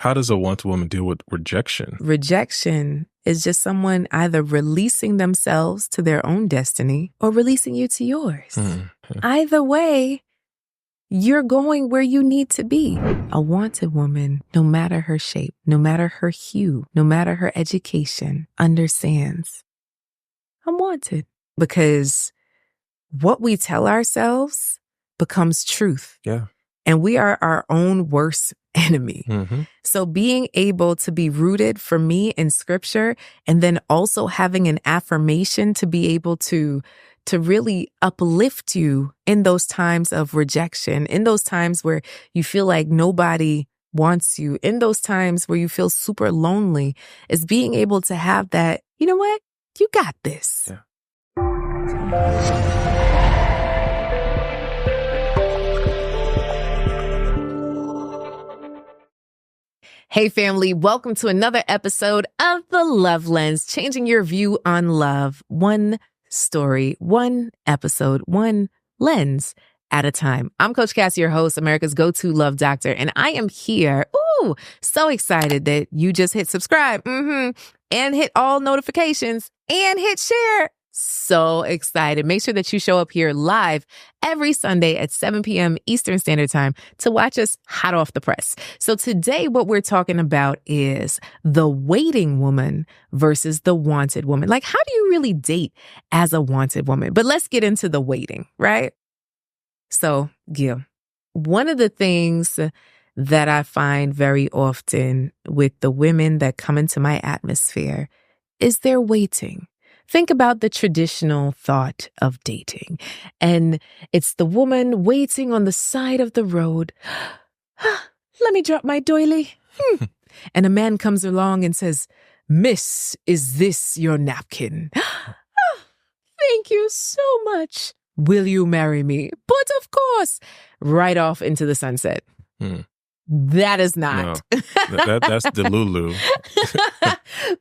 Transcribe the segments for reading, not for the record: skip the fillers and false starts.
How does a wanted woman deal with rejection? Rejection is just someone either releasing themselves to their own destiny or releasing you to yours. Mm-hmm. Either way, you're going where you need to be. A wanted woman, no matter her shape, no matter her hue, no matter her education, understands I'm wanted. Because what we tell ourselves becomes truth. Yeah. And we are our own worst enemy. Mm-hmm. So being able to be rooted for me in scripture, and then also having an affirmation to be able to really uplift you in those times of rejection, in those times where you feel like nobody wants you, in those times where you feel super lonely, is being able to have that, you know what? You got this. Yeah. Hey family, welcome to another episode of The Love Lens, changing your view on love, one story, one episode, one lens at a time. I'm Coach Cassie, your host, America's go-to love doctor, and I am here, so excited that you just hit subscribe, and hit all notifications, and hit share. So excited. Make sure that you show up here live every Sunday at 7 p.m. Eastern Standard Time to watch us hot off the press. So today what we're talking about is the waiting woman versus the wanted woman. Like, how do you really date as a wanted woman? But let's get into the waiting, right? So, Gil, one of the things that I find very often with the women that come into my atmosphere is they're waiting. Think about the traditional thought of dating. And it's the woman waiting on the side of the road. Let me drop my doily. And a man comes along and says, "Miss, is this your napkin?" Thank you so much. Will you marry me? But of course, right off into the sunset. That is not. No, that's Delulu.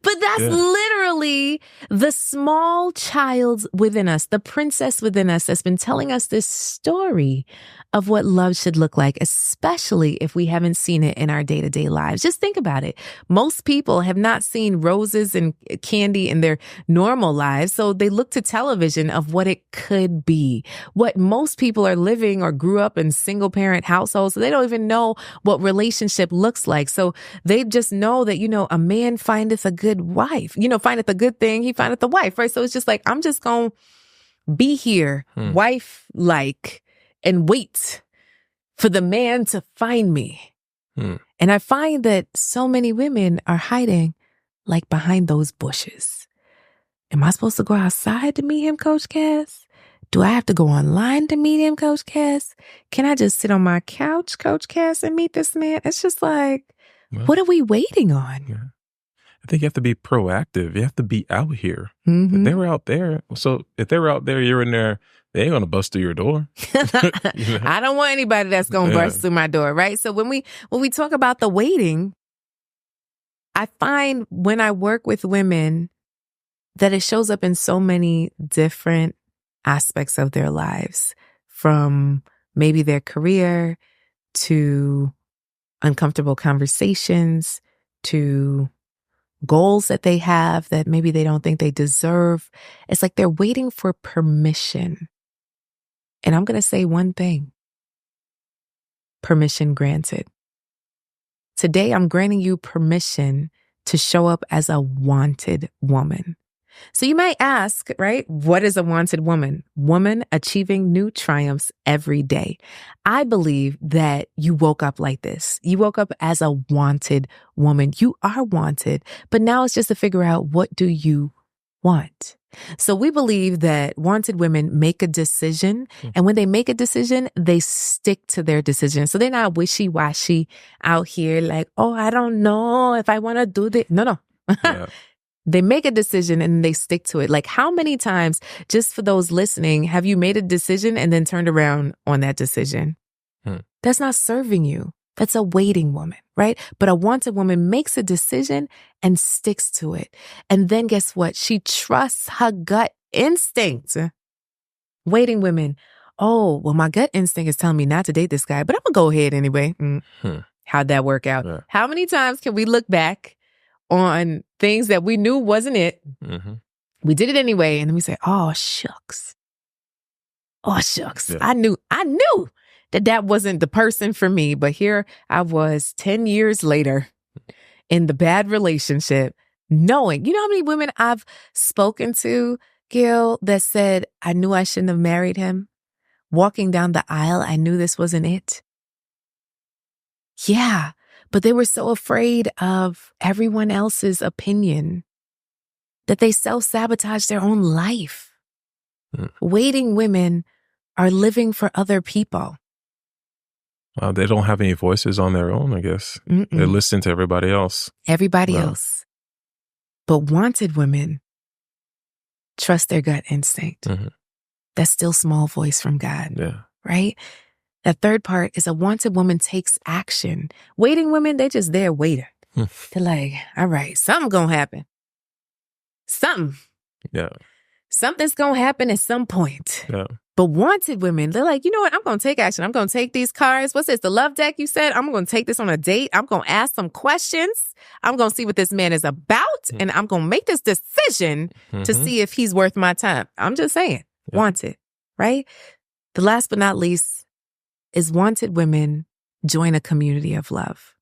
But that's literally the small child within us, the princess within us that's been telling us this story of what love should look like, especially if we haven't seen it in our day-to-day lives. Just think about it. Most people have not seen roses and candy in their normal lives, so they look to television of what it could be. What most people are living or grew up in single-parent households, so they don't even know what relationship looks like. So they just know that, a man findeth a good wife, findeth a good thing, he findeth a wife, right? So it's just like, I'm just going to be here, wife-like, and wait for the man to find me. And I find that so many women are hiding like behind those bushes. Am I supposed to go outside to meet him, Coach Cass? Do I have to go online to meet him, Coach Cass? Can I just sit on my couch, Coach Cass, and meet this man? It's just like, what are we waiting on? Yeah. I think you have to be proactive. You have to be out here. If they were out there, you're in there, they ain't going to bust through your door. I don't want anybody that's going to bust through my door, right? So when we talk about the waiting, I find when I work with women that it shows up in so many different aspects of their lives, from maybe their career to uncomfortable conversations to goals that they have that maybe they don't think they deserve. It's like they're waiting for permission. And I'm going to say one thing: permission granted. Today, I'm granting you permission to show up as a wanted woman. So you might ask, right? What is a wanted woman? Woman achieving new triumphs every day. I believe that you woke up like this. You woke up as a wanted woman. You are wanted, but now it's just to figure out, what do you want? So we believe that wanted women make a decision, and when they make a decision, they stick to their decision. So they're not wishy-washy out here like, oh, I don't know if I want to do this. No. Yeah. They make a decision and they stick to it. Like, how many times, just for those listening, have you made a decision and then turned around on that decision? That's not serving you. That's a waiting woman, right? But a wanted woman makes a decision and sticks to it. And then guess what? She trusts her gut instinct. Waiting women, oh, well, my gut instinct is telling me not to date this guy, but I'm going to go ahead anyway. How'd that work out? Yeah. How many times can we look back on things that we knew wasn't it? Mm-hmm. We did it anyway. And then we say, oh, shucks. Oh, shucks. Yeah. I knew that wasn't the person for me. But here I was 10 years later in the bad relationship, knowing, you know how many women I've spoken to, Gil, that said, I knew I shouldn't have married him. Walking down the aisle, I knew this wasn't it. Yeah, but they were so afraid of everyone else's opinion that they self-sabotaged their own life. Waiting women are living for other people. They don't have any voices on their own, I guess. Mm-mm. They listen to everybody else. Everybody else. But wanted women trust their gut instinct. Mm-hmm. That still small voice from God. Yeah. Right? That third part is a wanted woman takes action. Waiting women, they just there waiting. They're like, all right, something gonna happen. Something. Yeah. Something's gonna happen at some point. Yeah. But wanted women, they're like, you know what? I'm gonna take action. I'm gonna take these cards. What's this? The love deck you said? I'm gonna take this on a date. I'm gonna ask some questions. I'm gonna see what this man is about. And I'm gonna make this decision to see if he's worth my time. I'm just saying. Yeah. Wanted, right? The last but not least is wanted women join a community of love.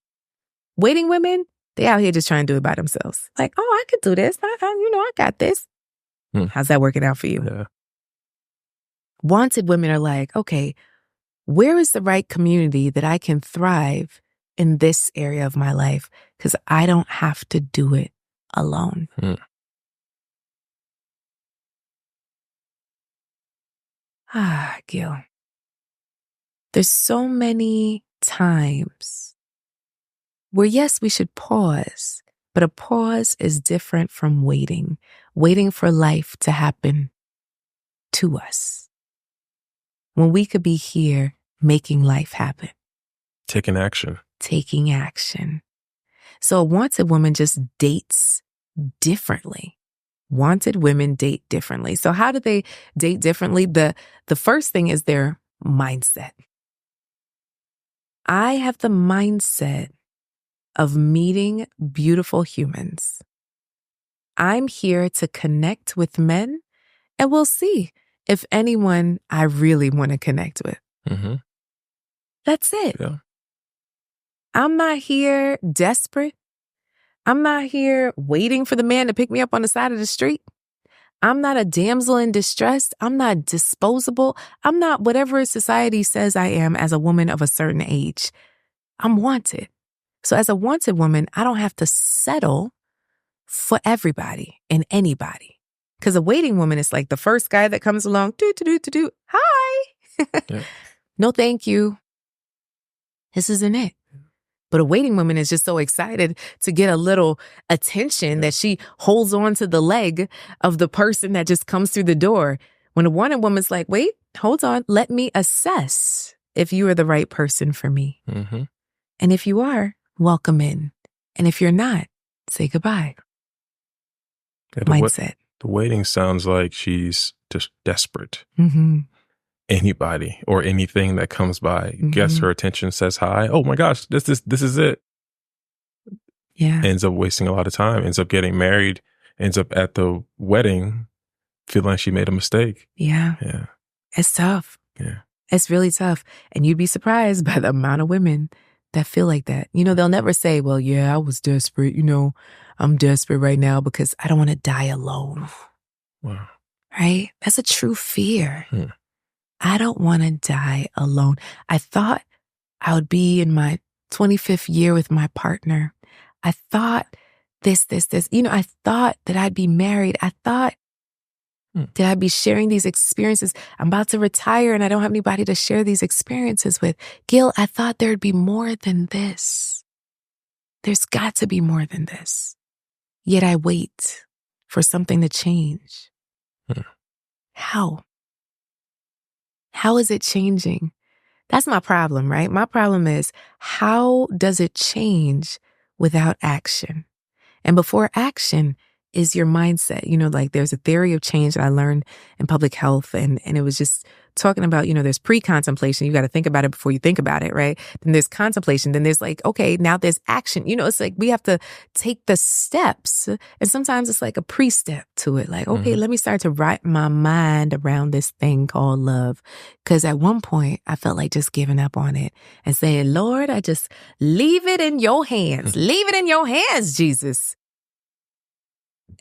Waiting women, they out here just trying to do it by themselves. Like, oh, I could do this. I got this. How's that working out for you? Yeah. Wanted women are like, okay, where is the right community that I can thrive in this area of my life? Because I don't have to do it alone. Gil. There's so many times where, yes, we should pause, but a pause is different from waiting for life to happen to us. When we could be here making life happen. Taking action. So a wanted woman just dates differently. Wanted women date differently. So how do they date differently? The first thing is their mindset. I have the mindset of meeting beautiful humans. I'm here to connect with men, and we'll see if anyone I really want to connect with. Mm-hmm. That's it. Yeah. I'm not here desperate. I'm not here waiting for the man to pick me up on the side of the street. I'm not a damsel in distress. I'm not disposable. I'm not whatever society says I am as a woman of a certain age. I'm wanted. So as a wanted woman, I don't have to settle for everybody and anybody. Because a waiting woman is like the first guy that comes along, do. Hi. Yeah. No, thank you. This isn't it. But a waiting woman is just so excited to get a little attention that she holds on to the leg of the person that just comes through the door. When a wanted woman's like, wait, hold on, let me assess if you are the right person for me. Mm-hmm. And if you are, welcome in. And if you're not, say goodbye. Yeah, mindset. The waiting sounds like she's just desperate. Mm-hmm. Anybody or anything that comes by gets her attention, says hi. Oh my gosh, this is it. Yeah. Ends up wasting a lot of time, ends up getting married, ends up at the wedding feeling like she made a mistake. Yeah. Yeah. It's tough. Yeah. It's really tough. And you'd be surprised by the amount of women that feel like that. You know, they'll never say, well, yeah, I was desperate. You know, I'm desperate right now because I don't want to die alone. Wow. Right? That's a true fear. I don't want to die alone. I thought I would be in my 25th year with my partner. I thought this. You know, I thought that I'd be married. I thought that I'd be sharing these experiences. I'm about to retire and I don't have anybody to share these experiences with. Gil, I thought there'd be more than this. There's got to be more than this. Yet I wait for something to change. How? How is it changing? That's my problem, right? My problem is, how does it change without action? And before action is your mindset. You know, like there's a theory of change that I learned in public health, and it was just talking about, there's pre-contemplation. You got to think about it before you think about it, right? Then there's contemplation. Then there's like, okay, now there's action. It's like we have to take the steps. And sometimes it's like a pre-step to it. Like, okay, let me start to wrap my mind around this thing called love. Because at one point, I felt like just giving up on it and saying, Lord, I just leave it in your hands. Leave it in your hands, Jesus.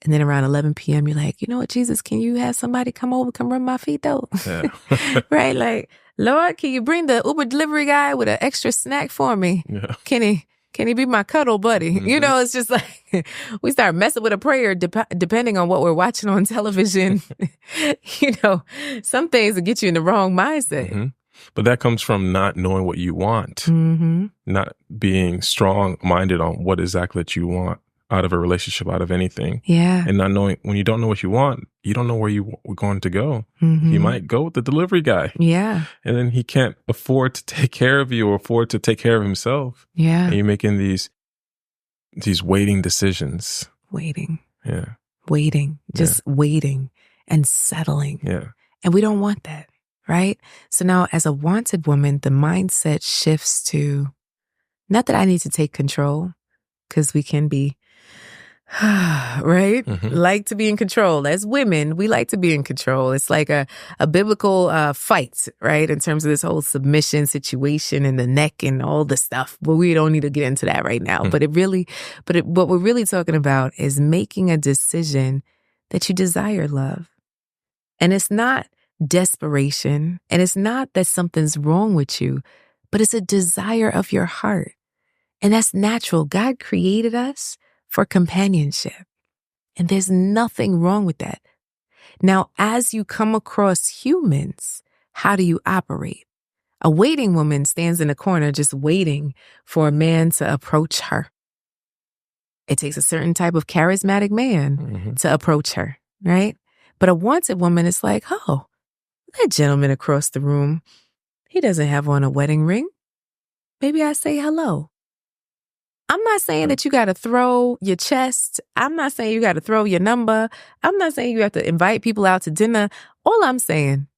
And then around 11 p.m., you're like, you know what, Jesus, can you have somebody come rub my feet though? Yeah. Right? Like, Lord, can you bring the Uber delivery guy with an extra snack for me? Yeah. Can he be my cuddle buddy? It's just like we start messing with a prayer depending on what we're watching on television. Some things will get you in the wrong mindset. But that comes from not knowing what you want, not being strong-minded on what exactly that you want out of a relationship, out of anything. Yeah. And not knowing, when you don't know what you want, you don't know where you were going to go. You might go with the delivery guy. Yeah. And then he can't afford to take care of you or afford to take care of himself. Yeah. And you're making these waiting decisions. Waiting. Yeah. Waiting. Just waiting and settling. Yeah. And we don't want that, right? So now as a wanted woman, the mindset shifts to, not that I need to take control, because we can be, right? Like to be in control. As women, we like to be in control. It's like a biblical fight, right? In terms of this whole submission situation and the neck and all the stuff. But we don't need to get into that right now. But what we're really talking about is making a decision that you desire love. And it's not desperation. And it's not that something's wrong with you, but it's a desire of your heart. And that's natural. God created us for companionship. And there's nothing wrong with that. Now, as you come across humans, how do you operate? A waiting woman stands in a corner just waiting for a man to approach her. It takes a certain type of charismatic man to approach her, right? But a wanted woman is like, oh, that gentleman across the room, he doesn't have on a wedding ring. Maybe I say hello. I'm not saying that you got to throw your chest. I'm not saying you got to throw your number. I'm not saying you have to invite people out to dinner. All I'm saying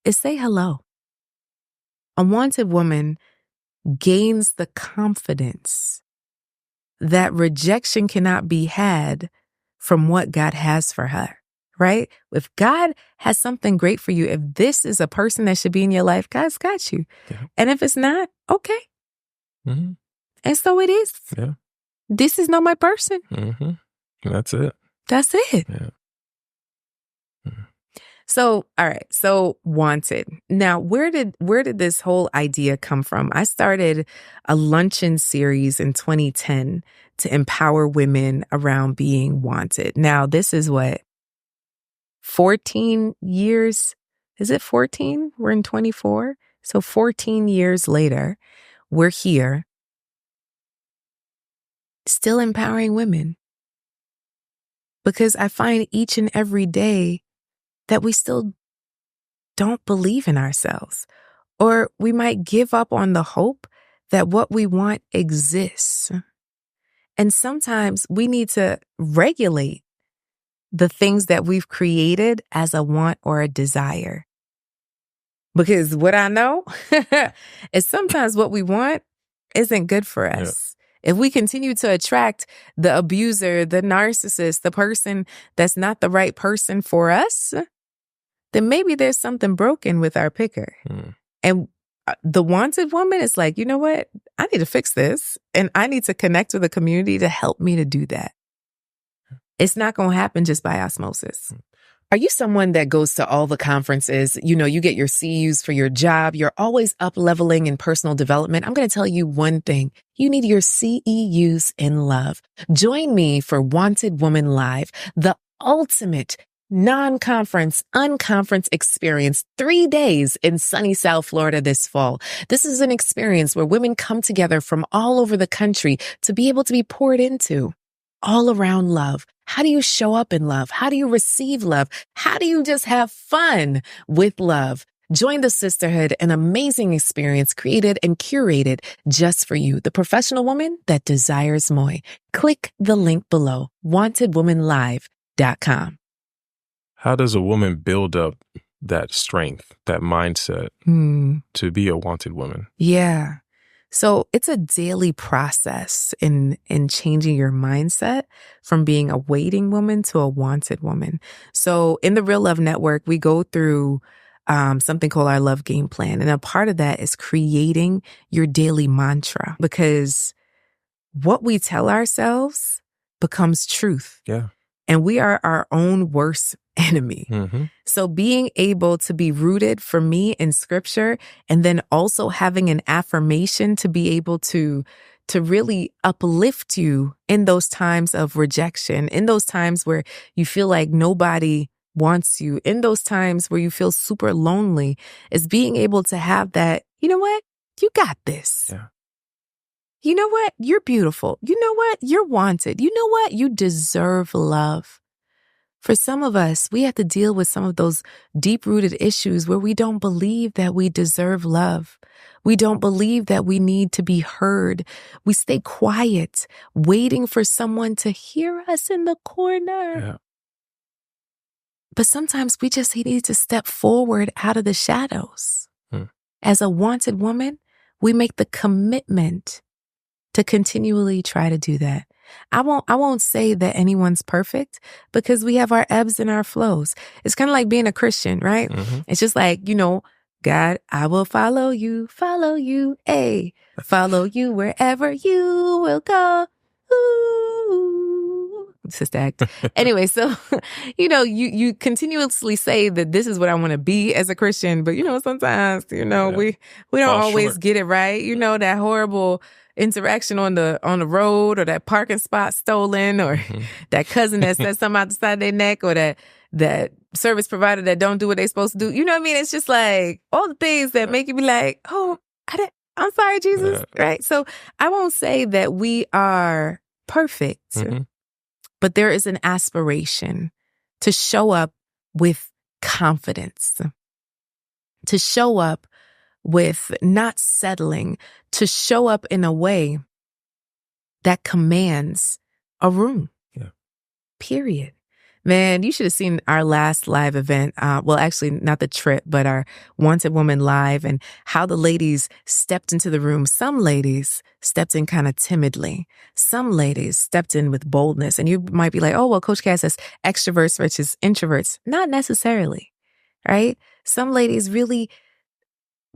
is say hello. A wanted woman gains the confidence that rejection cannot be had from what God has for her, right? If God has something great for you, if this is a person that should be in your life, God's got you. Yeah. And if it's not, okay. And so it is. Yeah. This is not my person. That's it. That's it. Yeah. So, all right. So wanted. Now, where did this whole idea come from? I started a luncheon series in 2010 to empower women around being wanted. Now, this is what, 14 years? Is it 14? We're in 24. So 14 years later, we're here. Still empowering women. Because I find each and every day that we still don't believe in ourselves. Or we might give up on the hope that what we want exists. And sometimes we need to regulate the things that we've created as a want or a desire. Because what I know is sometimes what we want isn't good for us. Yeah. If we continue to attract the abuser, the narcissist, the person that's not the right person for us, then maybe there's something broken with our picker. And the wanted woman is like, you know what? I need to fix this. And I need to connect with a community to help me to do that. It's not going to happen just by osmosis. Are you someone that goes to all the conferences? You know, you get your CEUs for your job. You're always up leveling in personal development. I'm going to tell you one thing. You need your CEUs in love. Join me for Wanted Woman Live, the ultimate non-conference, unconference experience, 3 days in sunny South Florida this fall. This is an experience where women come together from all over the country to be able to be poured into. All around love. How do you show up in love? How do you receive love? How do you just have fun with love? Join the Sisterhood, an amazing experience created and curated just for you, the professional woman that desires more. Click the link below, wantedwomanlive.com. How does a woman build up that strength, that mindset to be a wanted woman? Yeah. So it's a daily process in changing your mindset from being a waiting woman to a wanted woman. So in the Real Love Network, we go through something called our love game plan. And a part of that is creating your daily mantra, because what we tell ourselves becomes truth. Yeah. And we are our own worst enemy. So being able to be rooted for me in scripture, and then also having an affirmation to be able to really uplift you in those times of rejection, in those times where you feel like nobody wants you, in those times where you feel super lonely, is being able to have that, you know what? You got this. Yeah. You know what? You're beautiful. You know what? You're wanted. You know what? You deserve love. For some of us, we have to deal with some of those deep-rooted issues where we don't believe that we deserve love. We don't believe that we need to be heard. We stay quiet, waiting for someone to hear us in the corner. Yeah. But sometimes we just need to step forward out of the shadows. As a wanted woman, we make the commitment to continually try to do that. I won't say that anyone's perfect, because we have our ebbs and our flows. It's kind of like being a Christian, right? It's just like, God, I will follow you, follow you wherever you will go. Ooh. Sister Act. Anyway, so, you continuously say that this is what I want to be as a Christian, but, sometimes, we don't always get it right. That horrible interaction on the road, or that parking spot stolen, or that cousin that says something out the side of their neck, or that service provider that don't do what they're supposed to do. You know what I mean? It's just like all the things that make you be like, oh, I'm sorry, Jesus. Right? So I won't say that we are perfect, but there is an aspiration to show up with confidence, to show up with not settling, to show up in a way that commands a room. Yeah. Period. Man, you should have seen our last live event. Well, actually, not the trip, but our Wanted Woman Live, and how the ladies stepped into the room. Some ladies stepped in kind of timidly. Some ladies stepped in with boldness. And you might be like, oh, well, Coach Cass says extroverts versus introverts. Not necessarily, right? Some ladies really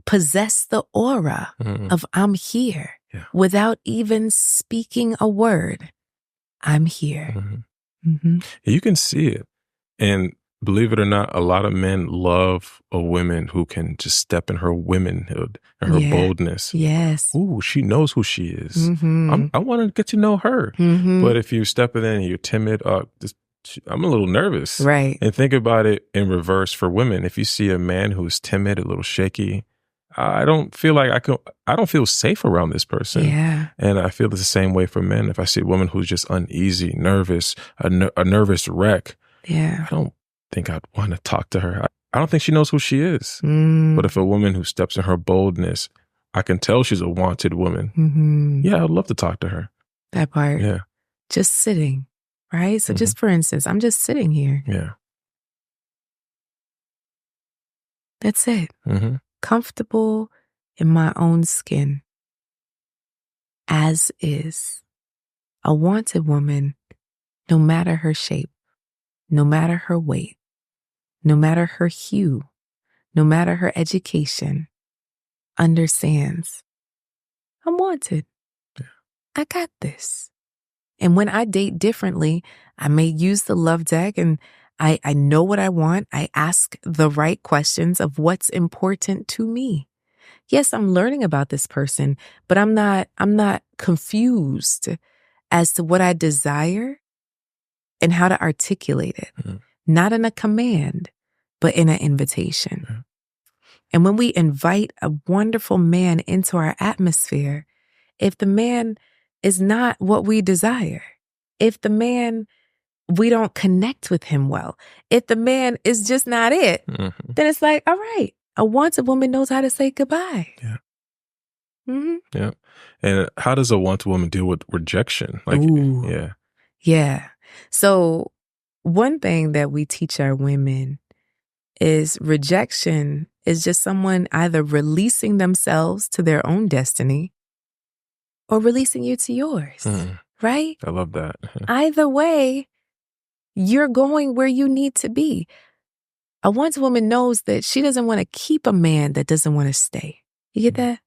possess the aura of I'm here without even speaking a word. I'm here. You can see it. And believe it or not, a lot of men love a woman who can just step in her womanhood and her boldness. Yes. Ooh, she knows who she is. I want to get to know her. But if you step in and you're timid, I'm a little nervous. Right. And think about it in reverse for women. If you see a man who's timid, a little shaky, I don't feel like I don't feel safe around this person. Yeah. And I feel the same way for men. If I see a woman who's just uneasy, nervous, a nervous wreck, I don't think I'd want to talk to her. I don't think she knows who she is. But if a woman who steps in her boldness, I can tell she's a wanted woman. Yeah, I'd love to talk to her. That part. Yeah. Just sitting, right? So just for instance, I'm just sitting here. Yeah. That's it. Comfortable in my own skin, as is. A wanted woman, no matter her shape, no matter her weight, no matter her hue, no matter her education, understands I'm wanted. I got this. And when I date differently, I may use the love deck, and I know what I want. I ask the right questions of what's important to me. Yes, I'm learning about this person, but I'm not confused as to what I desire and how to articulate it. Not in a command, but in an invitation. And when we invite a wonderful man into our atmosphere, if the man is not what we desire, if the man, we don't connect with him well, if the man is just not it, then it's like, all right, a wanted woman knows how to say goodbye. Yeah. Yeah. And how does a wanted woman deal with rejection? Yeah. So one thing that we teach our women is rejection is just someone either releasing themselves to their own destiny or releasing you to yours, right? I love that. Either way, you're going where you need to be. A once woman knows that she doesn't want to keep a man that doesn't want to stay. You get that?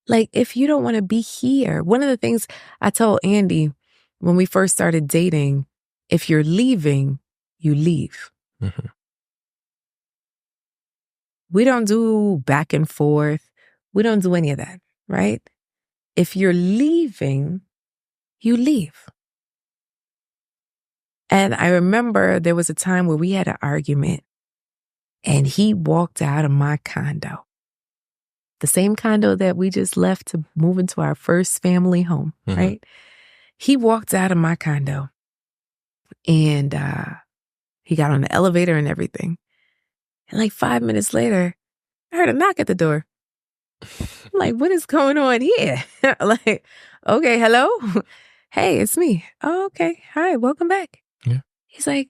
Like, if you don't want to be here, one of the things I told Andy when we first started dating, if you're leaving, you leave. Mm-hmm. We don't do back and forth. We don't do any of that, right? If you're leaving, you leave. And I remember there was a time where we had an argument and he walked out of my condo. The same condo that we just left to move into our first family home, right? He walked out of my condo and he got on the elevator and everything. And like 5 minutes later, I heard a knock at the door. I'm like, what is going on here? Like, okay, hello? Hey, it's me. Oh, okay. Hi, welcome back. Yeah. He's like,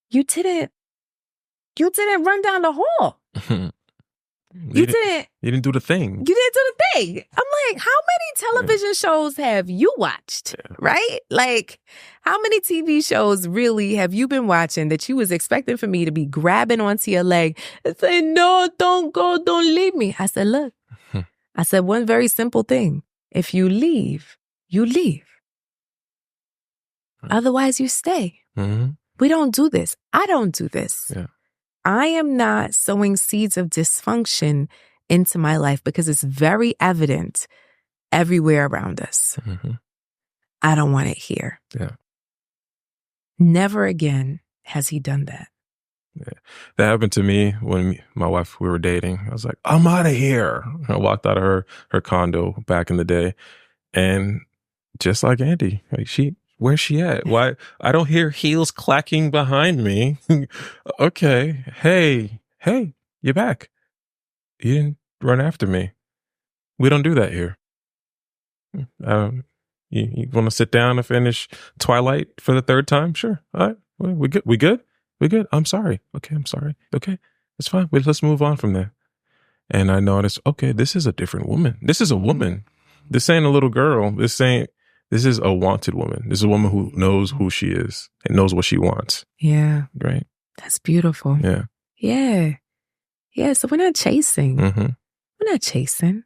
you didn't run down the hall. You didn't do the thing. You didn't do the thing. I'm like, how many television shows have you watched? Yeah. Right? Like, how many TV shows really have you been watching that you was expecting for me to be grabbing onto your leg and saying, no, don't go, don't leave me. I said, look, I said one very simple thing. If you leave, you leave. Otherwise, you stay. Mm-hmm. We don't do this. I don't do this. Yeah. I am not sowing seeds of dysfunction into my life because it's very evident everywhere around us. Mm-hmm. I don't want it here. Yeah. Never again has he done that. Yeah. That happened to me when my wife, we were dating. I was like, I'm out of here. I walked out of her condo back in the day. And just like Andy, like where's she at? Why? I don't hear heels clacking behind me. Okay. Hey, you're back. You didn't run after me. We don't do that here. You want to sit down and finish Twilight for the third time? Sure. All right. We good? We good? We good? I'm sorry. Okay, I'm sorry. Okay, it's fine. Let's move on from there. And I noticed, okay, this is a different woman. This is a woman. This ain't a little girl. This is a wanted woman. This is a woman who knows who she is and knows what she wants. Yeah. Right. That's beautiful. Yeah. Yeah. Yeah. So we're not chasing. Mm-hmm. We're not chasing.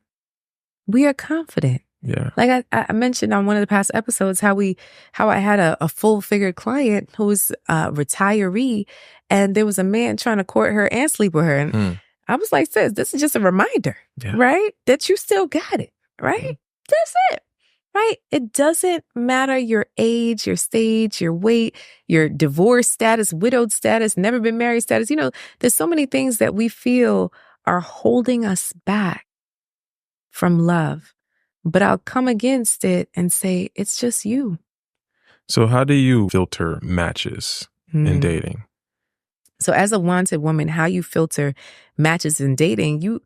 We are confident. Yeah. Like I mentioned on one of the past episodes how I had a full-figured client who's a retiree, and there was a man trying to court her and sleep with her. And I was like, sis, this is just a reminder, right? That you still got it, right? That's it, right? It doesn't matter your age, your stage, your weight, your divorce status, widowed status, never been married status. You know, there's so many things that we feel are holding us back from love. But I'll come against it and say, it's just you. So how do you filter matches in dating? So as a wanted woman, how you filter matches in dating,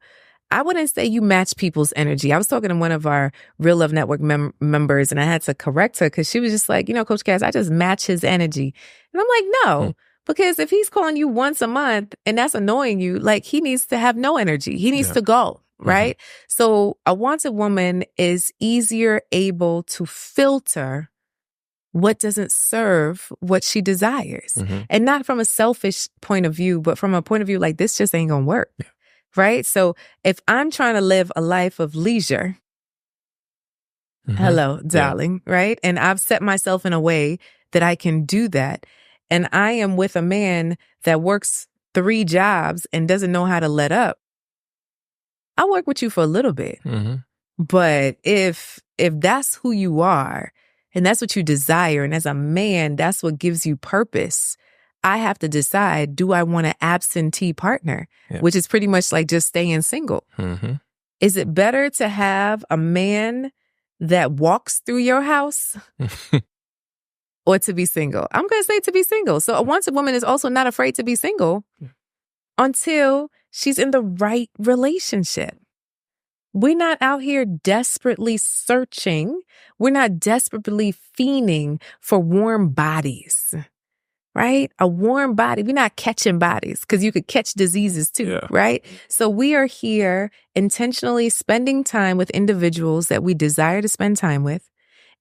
I wouldn't say you match people's energy. I was talking to one of our Real Love Network members, and I had to correct her because she was just like, Coach Cass, I just match his energy. And I'm like, no, because if he's calling you once a month and that's annoying you, like he needs to have no energy. He needs to go. Right? So a wanted woman is easier able to filter what doesn't serve what she desires. And not from a selfish point of view, but from a point of view like this just ain't gonna work. Yeah. Right? So if I'm trying to live a life of leisure, hello, darling, right? And I've set myself in a way that I can do that. And I am with a man that works 3 jobs and doesn't know how to let up. I'll work with you for a little bit. But if that's who you are and that's what you desire, and as a man, that's what gives you purpose, I have to decide, do I want an absentee partner, which is pretty much like just staying single? Is it better to have a man that walks through your house or to be single? I'm going to say to be single. So a wanted woman is also not afraid to be single until she's in the right relationship. We're not out here desperately searching. We're not desperately fiending for warm bodies. right? A warm body. We're not catching bodies because you could catch diseases too, right? So we are here intentionally spending time with individuals that we desire to spend time with.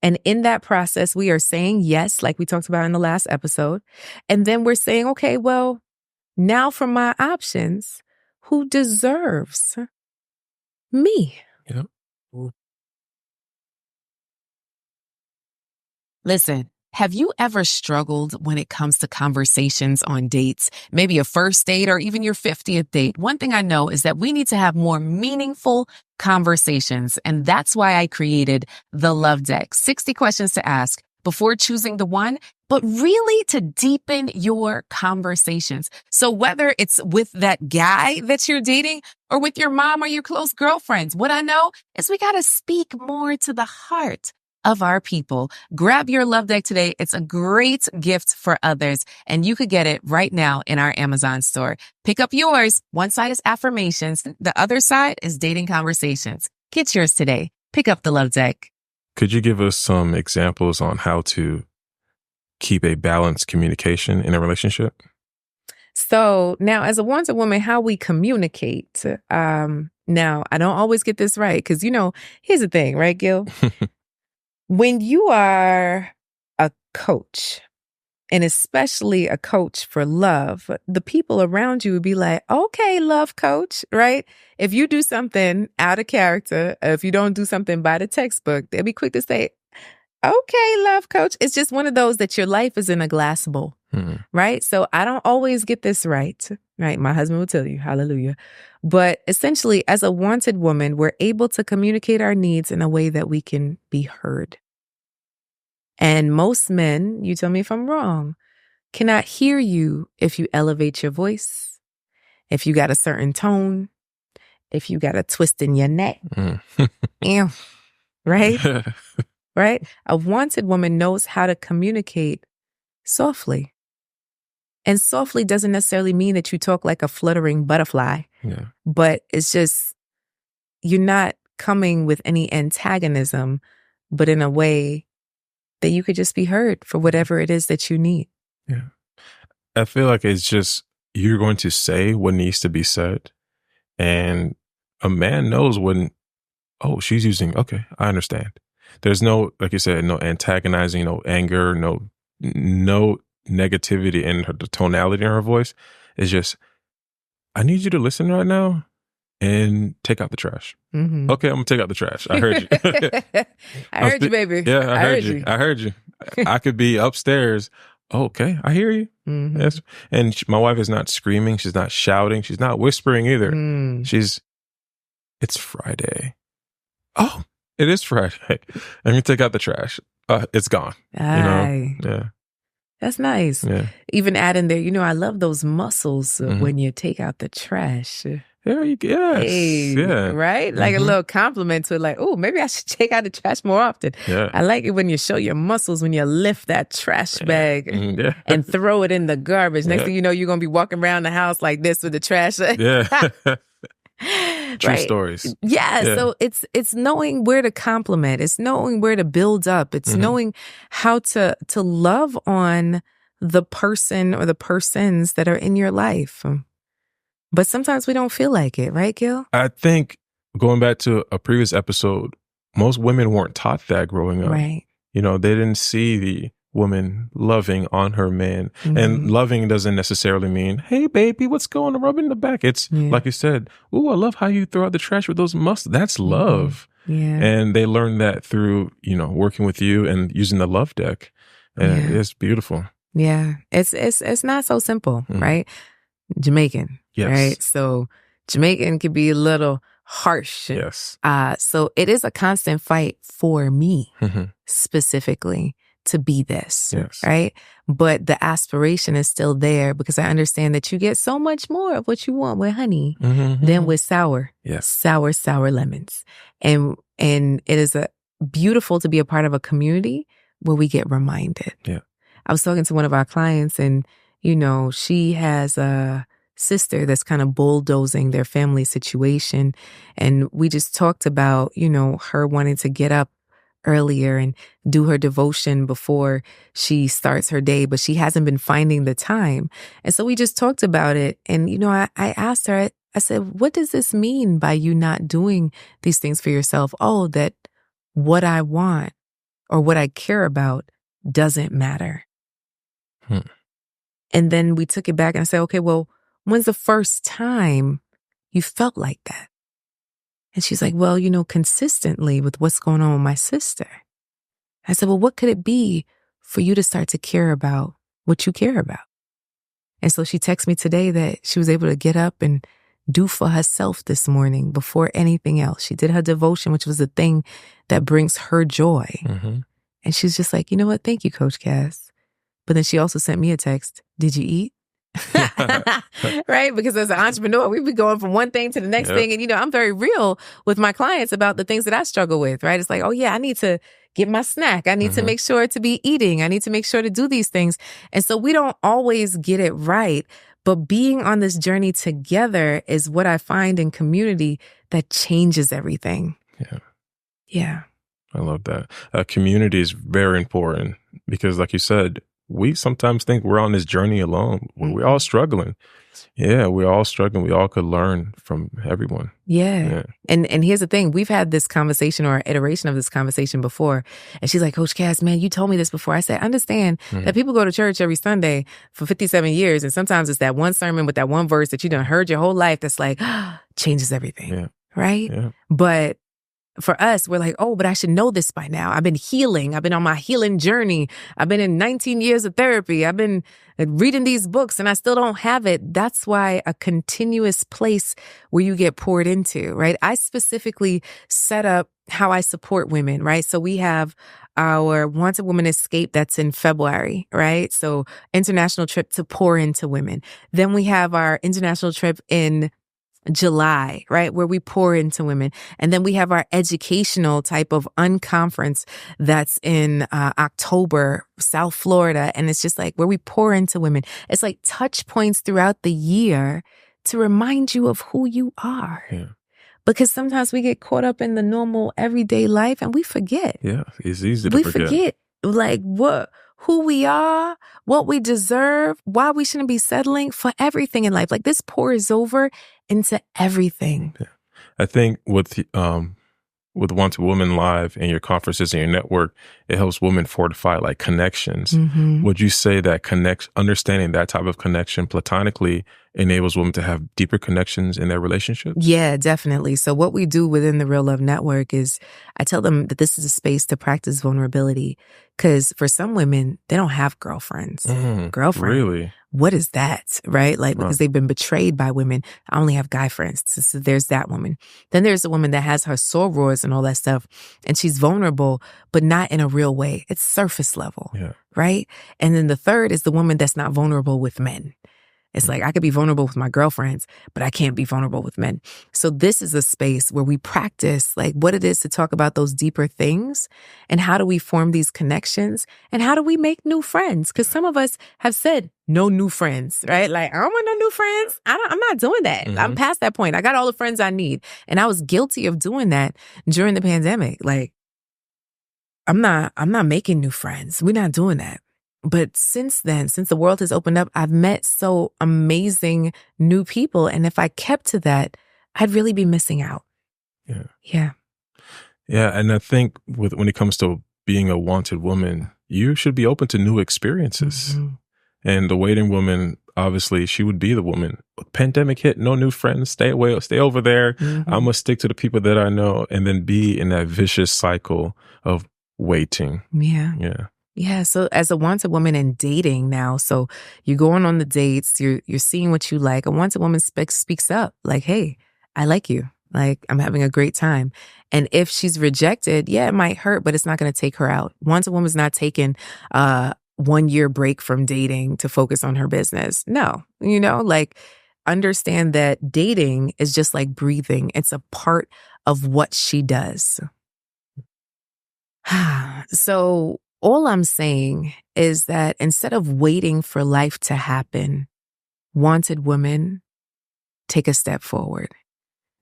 And in that process, we are saying yes, like we talked about in the last episode. And then we're saying, okay, well, now for my options, who deserves me? Yep. Listen, have you ever struggled when it comes to conversations on dates, maybe a first date or even your 50th date? One thing I know is that we need to have more meaningful conversations. And that's why I created the Love Deck, 60 questions to ask before choosing the one, but really to deepen your conversations. So whether it's with that guy that you're dating or with your mom or your close girlfriends, what I know is we got to speak more to the heart of our people. Grab your Love Deck today. It's a great gift for others, and you could get it right now in our Amazon store. Pick up yours. One side is affirmations. The other side is dating conversations. Get yours today. Pick up the Love Deck. Could you give us some examples on how to keep a balanced communication in a relationship? So now, as a wanted woman, how we communicate. Now, I don't always get this right because, here's the thing, right, Gil? When you are a coach, and especially a coach for love, the people around you would be like, okay, love coach, right? If you do something out of character, if you don't do something by the textbook, they'll be quick to say, okay, love coach. It's just one of those that your life is in a glass bowl, right? So I don't always get this right? My husband will tell you, hallelujah. But essentially, as a wanted woman, we're able to communicate our needs in a way that we can be heard. And most men, you tell me if I'm wrong, cannot hear you if you elevate your voice, if you got a certain tone, if you got a twist in your neck. Right? Right? A wanted woman knows how to communicate softly. And softly doesn't necessarily mean that you talk like a fluttering butterfly, but it's just, you're not coming with any antagonism, but in a way that you could just be heard for whatever it is that you need. Yeah. I feel like it's just, you're going to say what needs to be said. And a man knows when, she's using, okay, I understand. There's no, like you said, no antagonizing, no anger, no negativity in the tonality in her voice. It's just, I need you to listen right now and take out the trash. Mm-hmm. Okay, I'm gonna take out the trash. I heard you. I heard you, baby. Yeah, I heard you. I heard you. I could be upstairs. Okay, I hear you. Mm-hmm. Yes. And my wife is not screaming. She's not shouting. She's not whispering either. It's Friday. Oh, it is Friday. Let me take out the trash. It's gone. Yeah. That's nice. Yeah. Even add in there, I love those muscles when you take out the trash. There you go. Yes. Hey, yeah. Right? Like a little compliment to it, like, oh, maybe I should take out the trash more often. Yeah. I like it when you show your muscles, when you lift that trash bag and throw it in the garbage. Next thing you know, you're going to be walking around the house like this with the trash. Yeah. True stories. Yeah. So it's knowing where to compliment. It's knowing where to build up. It's knowing how to love on the person or the persons that are in your life. But sometimes we don't feel like it, right, Gil? I think going back to a previous episode, most women weren't taught that growing up. Right. They didn't see the woman loving on her man. And loving doesn't necessarily mean, hey, baby, what's going on? Rub in the back. It's like you said, ooh, I love how you throw out the trash with those muscles. That's love. Yeah. And they learned that through, working with you and using the Love Deck. And it's beautiful. Yeah. It's not so simple, right? Jamaican. Yes. Right. So Jamaican can be a little harsh. Yes. So it is a constant fight for me specifically to be this. Yes. Right. But the aspiration is still there because I understand that you get so much more of what you want with honey than with sour. Yes. Sour lemons. And it is beautiful to be a part of a community where we get reminded. Yeah. I was talking to one of our clients and, she has a sister that's kind of bulldozing their family situation. And we just talked about, her wanting to get up earlier and do her devotion before she starts her day, but she hasn't been finding the time. And so we just talked about it. And, I asked her, I said, what does this mean by you not doing these things for yourself? Oh, that what I want or what I care about doesn't matter. And then we took it back and I said, okay, well, when's the first time you felt like that? And she's like, well, consistently with what's going on with my sister. I said, well, what could it be for you to start to care about what you care about? And so she texted me today that she was able to get up and do for herself this morning before anything else. She did her devotion, which was the thing that brings her joy. Mm-hmm. And she's just like, you know what? Thank you, Coach Cass. But then she also sent me a text. Did you eat? Right? Because as an entrepreneur, we be going from one thing to the next thing. And, I'm very real with my clients about the things that I struggle with, right? It's like, oh yeah, I need to get my snack. I need to make sure to be eating. I need to make sure to do these things. And so we don't always get it right. But being on this journey together is what I find in community that changes everything. Yeah. Yeah. I love that. Community is very important because like you said, we sometimes think we're on this journey alone. We're all struggling. Yeah, we're all struggling. We all could learn from everyone. Yeah. And here's the thing. We've had this conversation or iteration of this conversation before. And she's like, Coach Cass, man, you told me this before. I said, understand that people go to church every Sunday for 57 years. And sometimes it's that one sermon with that one verse that you done heard your whole life that's like, changes everything. Yeah. Right? Yeah. But for us, we're like, oh, but I should know this by now. I've been healing. I've been on my healing journey. I've been in 19 years of therapy. I've been reading these books and I still don't have it. That's why a continuous place where you get poured into, right? I specifically set up how I support women, right? So we have our Wanted Woman Escape that's in February, right? So international trip to pour into women. Then we have our international trip in July, right? Where we pour into women. And then we have our educational type of unconference that's in October, South Florida. And it's just like where we pour into women. It's like touch points throughout the year to remind you of who you are. Yeah. Because sometimes we get caught up in the normal everyday life and we forget. Yeah, it's easy to forget. We forget like who we are, what we deserve, why we shouldn't be settling for everything in life. Like this pours over into everything. Yeah. I think with Wanted Woman Live and your conferences and your network, it helps women fortify like connections. Mm-hmm. Would you say that understanding that type of connection platonically enables women to have deeper connections in their relationships? Yeah, definitely. So what we do within the Real Love Network is I tell them that this is a space to practice vulnerability. Because for some women, they don't have girlfriends. Girlfriend. Really? What is that? Right? Like, because they've been betrayed by women. I only have guy friends. So there's that woman. Then there's a woman that has her sorors and all that stuff. And she's vulnerable, but not in a real way. It's surface level. Yeah. Right? And then the third is the woman that's not vulnerable with men. It's like I could be vulnerable with my girlfriends, but I can't be vulnerable with men. So this is a space where we practice like what it is to talk about those deeper things and how do we form these connections and how do we make new friends? Because some of us have said no new friends, right? Like I don't want no new friends. I'm not doing that. Mm-hmm. I'm past that point. I got all the friends I need. And I was guilty of doing that during the pandemic. Like I'm not making new friends. We're not doing that. But since then, since the world has opened up, I've met so amazing new people. And if I kept to that, I'd really be missing out. Yeah. Yeah. Yeah. And I think when it comes to being a wanted woman, you should be open to new experiences. Mm-hmm. And the waiting woman, obviously, she would be the woman. Pandemic hit, no new friends, stay away, stay over there. Mm-hmm. I'm going to stick to the people that I know and then be in that vicious cycle of waiting. Yeah. Yeah. Yeah. So as a wanted woman and dating now, so you're going on the dates, you're seeing what you like. A wanted woman speaks up like, hey, I like you. Like, I'm having a great time. And if she's rejected, yeah, it might hurt, but it's not going to take her out. Wanted woman's not taking 1 year break from dating to focus on her business. No, like understand that dating is just like breathing. It's a part of what she does. So all I'm saying is that instead of waiting for life to happen, wanted women take a step forward.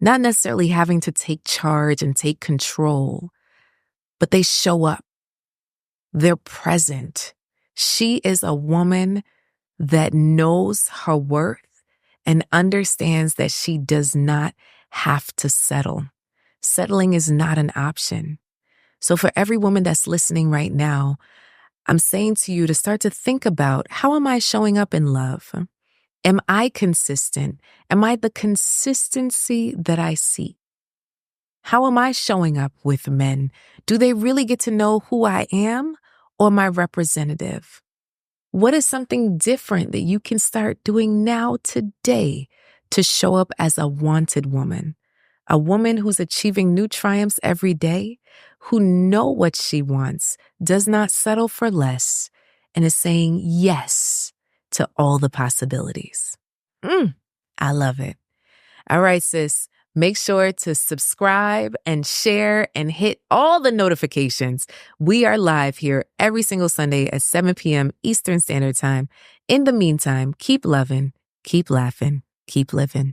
Not necessarily having to take charge and take control, but they show up. They're present. She is a woman that knows her worth and understands that she does not have to settle. Settling is not an option. So for every woman that's listening right now, I'm saying to you to start to think about, how am I showing up in love? Am I consistent? Am I the consistency that I seek? How am I showing up with men? Do they really get to know who I am or my representative? What is something different that you can start doing now today to show up as a wanted woman? A woman who's achieving new triumphs every day, who knows what she wants, does not settle for less, and is saying yes to all the possibilities. I love it. All right, sis. Make sure to subscribe and share and hit all the notifications. We are live here every single Sunday at 7 p.m. Eastern Standard Time. In the meantime, keep loving, keep laughing, keep living.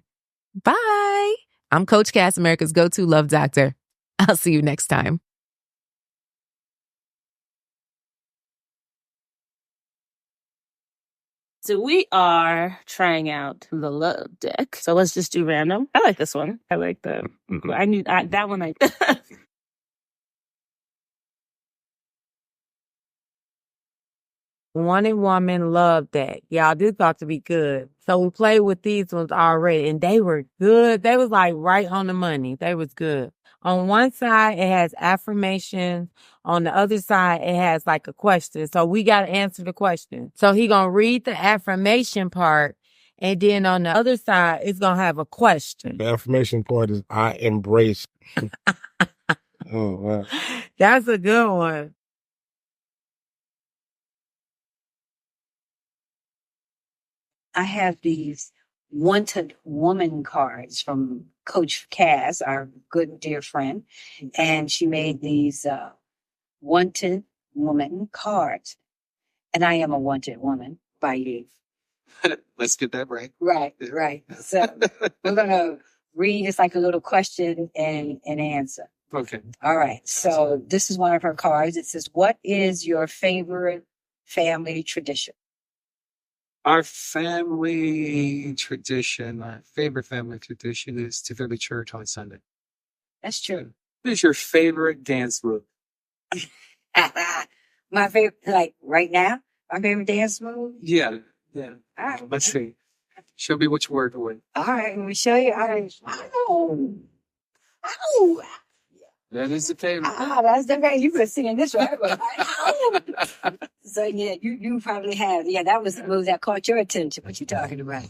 Bye. I'm Coach Cass, America's go-to love doctor. I'll see you next time. So we are trying out the love deck. So let's just do random. I like this one. I like the. That one. Wanted Woman Love Deck. Y'all, this about to be good. So we played with these ones already, and they were good. They was like right on the money. They was good. On one side, it has affirmations. On the other side, it has like a question. So we got to answer the question. So he going to read the affirmation part. And then on the other side, it's going to have a question. The affirmation part is, I embrace. Oh, wow. That's a good one. I have these wanted woman cards from Coach Cass, our good dear friend, and she made these wanted woman cards. And I am a wanted woman by you. Let's get that right. Right. So we're going to read, it's like a little question and answer. Okay. All right. So this is one of her cards. It says, what is your favorite family tradition? Our family tradition, my favorite family tradition is to go to church on Sunday. That's true. What is your favorite dance move? My favorite, like right now, my favorite dance move? Yeah. All right. Let's see. Show me which word to win. All right, let me show you. All right. Ow. That is the favorite. That's the favorite. You were singing this right. So yeah, you probably have. Yeah, that was the move that caught your attention. What you talking about?